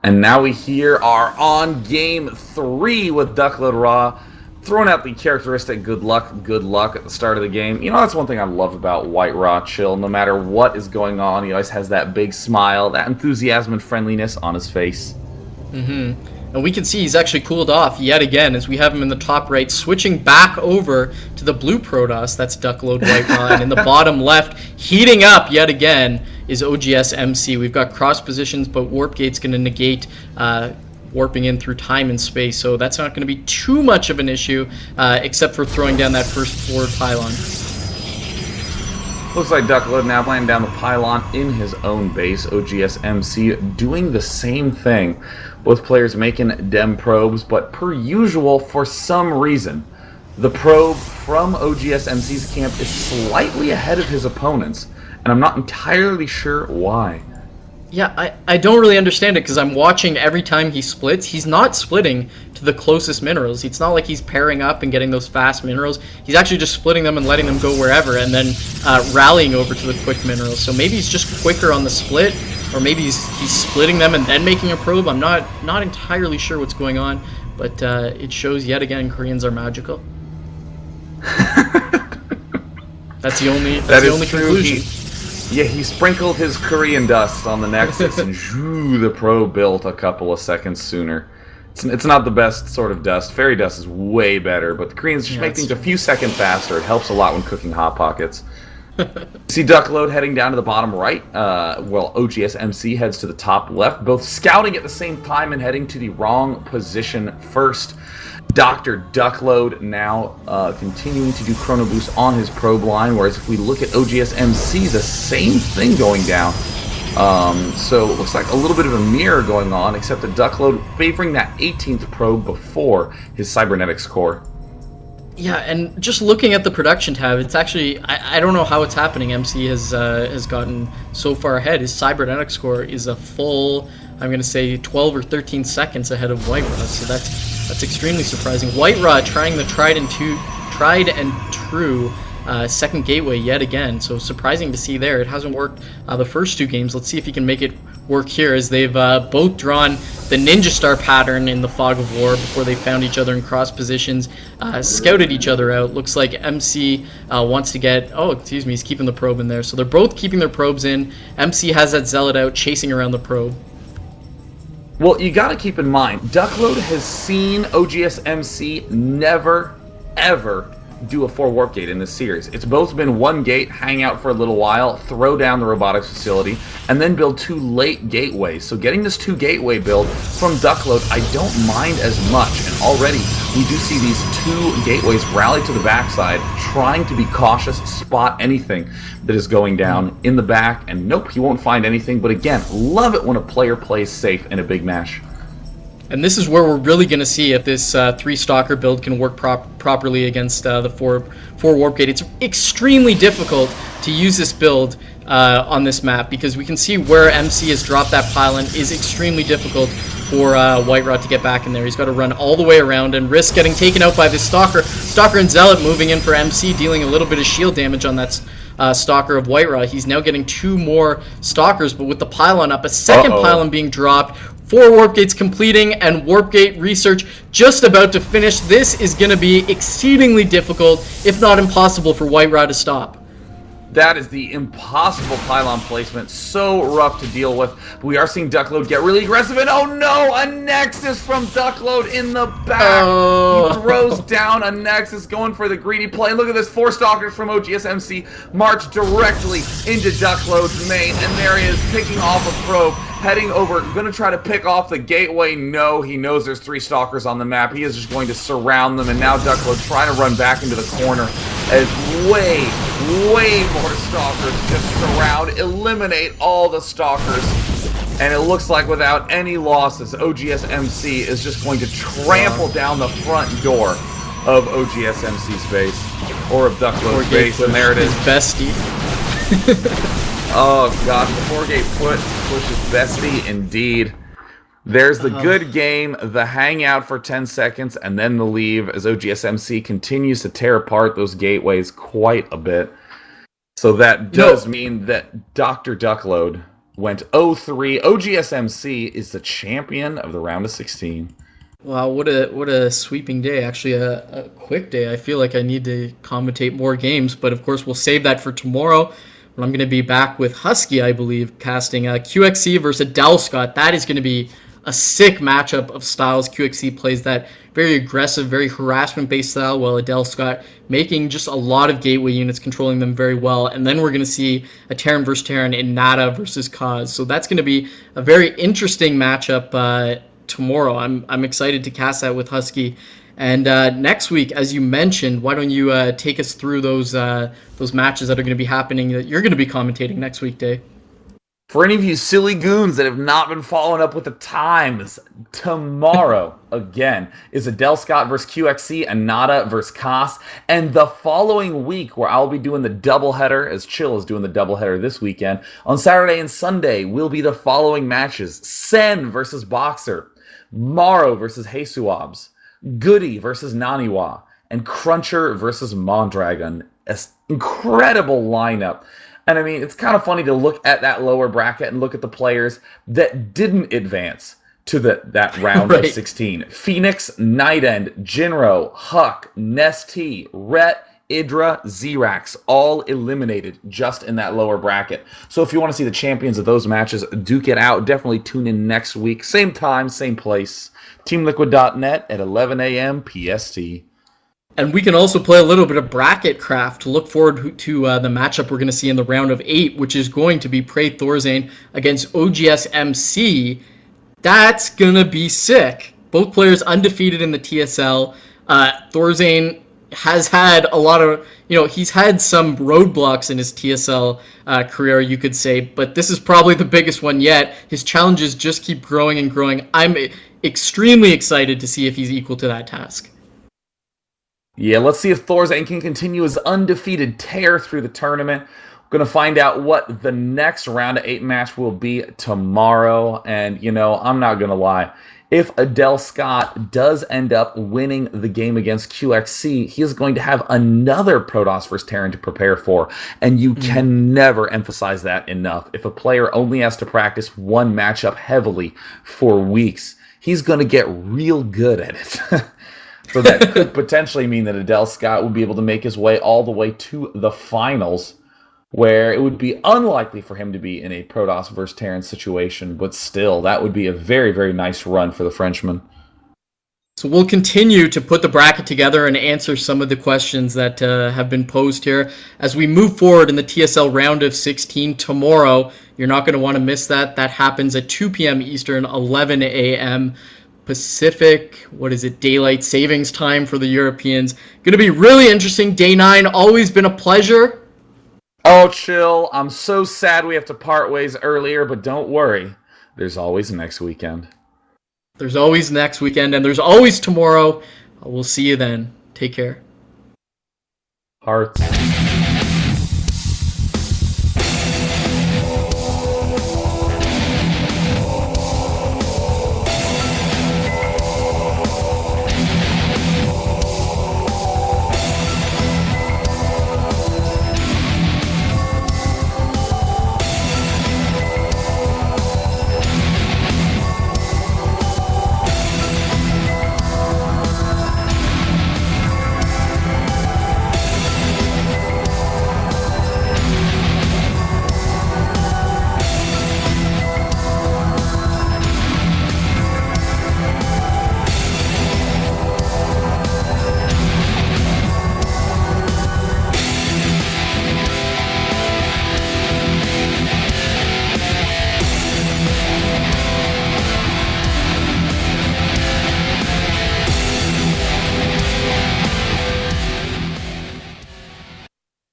And now we here are on game 3 with Duckload.Ra, throwing out the characteristic good luck at the start of the game. You know, that's one thing I love about White Raw Chill. No matter what is going on, he always has that big smile, that enthusiasm and friendliness on his face. And we can see he's actually cooled off yet again as we have him in the top right, switching back over to the blue Protoss, that's Duckload White Raw, and in the bottom left, heating up yet again, is oGs.MC. We've got cross positions, but Warp Gate's going to negate warping in through time and space, so that's not going to be too much of an issue, except for throwing down that first forward pylon. Looks like Duckload now laying down the pylon in his own base. oGs.MC doing the same thing. Both players making dem probes, but per usual, for some reason, the probe from oGs.MC's camp is slightly ahead of his opponents, and I'm not entirely sure why. Yeah, I don't really understand it because I'm watching every time he splits. He's not splitting to the closest minerals. It's not like he's pairing up and getting those fast minerals. He's actually just splitting them and letting them go wherever and then rallying over to the quick minerals. So maybe he's just quicker on the split, or maybe he's splitting them and then making a probe. I'm not entirely sure what's going on, but it shows yet again Koreans are magical. That's the only conclusion. He sprinkled his Korean dust on the Nexus, and the probe built a couple of seconds sooner. It's not the best sort of dust. Fairy dust is way better, but the Koreans just make things a few seconds faster. It helps a lot when cooking Hot Pockets. See Duckload heading down to the bottom right, while oGs.MC heads to the top left, both scouting at the same time and heading to the wrong position first. Dr. Duckload now continuing to do Chrono Boost on his probe line, whereas if we look at oGs.MC, the same thing going down. So it looks like a little bit of a mirror going on, except that Duckload favoring that 18th probe before his cybernetics core. Yeah, and just looking at the production tab, it's actually, I don't know how it's happening. MC has gotten so far ahead. His cybernetics score is a full, I'm going to say 12 or 13 seconds ahead of White Raw, so that's extremely surprising. White Raw trying the tried and true second gateway yet again, so surprising to see there. It hasn't worked the first two games. Let's see if he can make it work here, as they've both drawn the Ninja Star pattern in the Fog of War before they found each other in cross positions, scouted each other out. Looks like MC wants to get, he's keeping the probe in there. So they're both keeping their probes in. MC has that Zealot out, chasing around the probe. Well, you gotta keep in mind, Duckload has seen oGs.MC never, ever do a 4 warp gate in this series. It's both been one gate, hang out for a little while, throw down the robotics facility, and then build 2 late gateways. So getting this 2 gateway build from Duckload, I don't mind as much. And already we do see these 2 gateways rally to the backside, trying to be cautious, spot anything that is going down in the back, and nope, he won't find anything. But again, love it when a player plays safe in a big match. And this is where we're really going to see if this 3 Stalker build can work properly against the 4 Warp Gate. It's extremely difficult to use this build on this map, because we can see where MC has dropped that pylon is extremely difficult for White Raw to get back in there. He's got to run all the way around and risk getting taken out by this Stalker. Stalker and Zealot moving in for MC, dealing a little bit of shield damage on that Stalker of White Raw. He's now getting 2 more Stalkers, but with the pylon up, a second pylon being dropped, 4 Warp Gates completing, and Warp Gate research just about to finish. This is going to be exceedingly difficult, if not impossible, for White Raw to stop. That is the impossible pylon placement, so rough to deal with. We are seeing Duckload get really aggressive, and oh no, a Nexus from Duckload in the back. He throws down a Nexus, going for the greedy play. Look at this, 4 Stalkers from oGs.MC march directly into Duckload's main, and there he is, picking off a probe, heading over, gonna try to pick off the gateway. No, he knows there's 3 Stalkers on the map. He is just going to surround them, and now Duckload trying to run back into the corner as way more Stalkers just surround, eliminate all the Stalkers, and it looks like without any losses, oGs.MC is just going to trample down the front door of oGs.MC's base, or of Duckload's base, and there it is. Bestie. Oh gosh, the 4-gate push is bestie indeed. There's the good game, the hangout for 10 seconds, and then the leave, as oGs.MC continues to tear apart those gateways quite a bit. So that does mean that Dr. Duckload went 0-3. oGs.MC is the champion of the round of 16. Wow, what a sweeping day. Actually, a quick day. I feel like I need to commentate more games, but of course we'll save that for tomorrow. When I'm going to be back with Husky, I believe, casting QXC versus Scott. That is going to be a sick matchup of styles. QXC plays that very aggressive, very harassment-based style, while Scott making just a lot of gateway units, controlling them very well. And then we're going to see a Terran versus Terran in Nada versus Kaz. So that's going to be a very interesting matchup tomorrow. I'm excited to cast that with Husky. And next week, as you mentioned, why don't you take us through those matches that are going to be happening that you're going to be commentating next week, Day? For any of you silly goons that have not been following up with the times, tomorrow, again, is Scott versus QXC and Nada versus Kaz. And the following week, where I'll be doing the doubleheader, as Chill is doing the doubleheader this weekend, on Saturday and Sunday will be the following matches. Sen versus Boxer, Maro versus Hesuabs, Goody versus Naniwa, and Cruncher versus Mondragon. An incredible lineup. And I mean, it's kind of funny to look at that lower bracket and look at the players that didn't advance to that round right. of 16. Phoenix, Nightend, Jinro, Huck, Nesty, Rhett, Idra, Zerax, all eliminated just in that lower bracket. So if you want to see the champions of those matches duke it out, definitely tune in next week. Same time, same place. TeamLiquid.net at 11 a.m. PST. And we can also play a little bit of bracket craft to look forward to the matchup we're going to see in the round of 8, which is going to be Prey Thorzane against oGs.MC. That's going to be sick. Both players undefeated in the TSL. Thorzane has had a lot of, he's had some roadblocks in his TSL career, you could say, but this is probably the biggest one yet. His challenges just keep growing and growing. I'm extremely excited to see if he's equal to that task. Yeah, let's see if Thorzane can continue his undefeated tear through the tournament. We're going to find out what the next round of 8 match will be tomorrow. And, I'm not going to lie. If Scott does end up winning the game against QXC, he is going to have another Protoss versus Terran to prepare for. And you can never emphasize that enough. If a player only has to practice one matchup heavily for weeks, he's going to get real good at it. So that could potentially mean that Scott would be able to make his way all the way to the finals, where it would be unlikely for him to be in a Protoss versus Terran situation, but still, that would be a very, very nice run for the Frenchman. So we'll continue to put the bracket together and answer some of the questions that have been posed here as we move forward in the TSL round of 16 tomorrow. You're not going to want to miss that. That happens at 2 p.m. Eastern, 11 a.m. Pacific, daylight savings time for the Europeans. Going to be really interesting. Day 9, always been a pleasure. Oh, Chill. I'm so sad we have to part ways earlier, but don't worry. There's always next weekend. There's always next weekend, and there's always tomorrow. We'll see you then. Take care. Hearts.